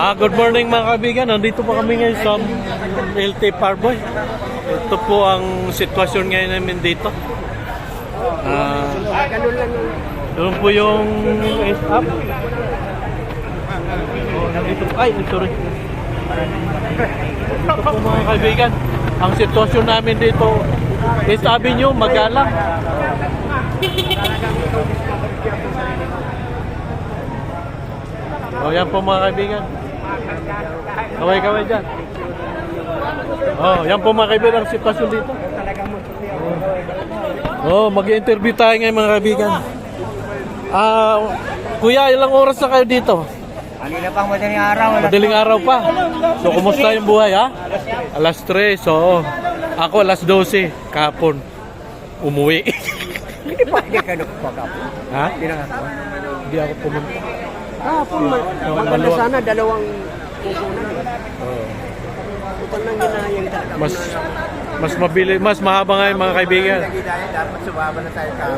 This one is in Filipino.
Good morning mga kaibigan. Nandito po kami ngayon sa LT Parboy. Ito po ang sitwasyon ngayon namin dito. Doon po yung S-up. Nandito po. Ay, sorry. Ito po mga kaibigan. Ang sitwasyon namin dito, sabi nyo, magalang. Yan po mga kaibigan. Kaway-kaway dyan. Yan po mga kaibigan ang sitwasyon dito. Mag-interview tayo ngayon mga kaibigan. Kuya, ilang oras na kayo dito? Kanina pang madaling araw. Madaling araw pa. So, kumusta yung buhay, ha? Alas 3, so ako alas 12, kahapon. Umuwi. Hindi pa ka nagpagapon. Ha? Hindi ako pumunta. Maganda sana, dalawang pupunan. Ito nang ginayang talaga. Mas mabili, mas mahaba nga yung mga kaibigan. Dapat sumaba na tayo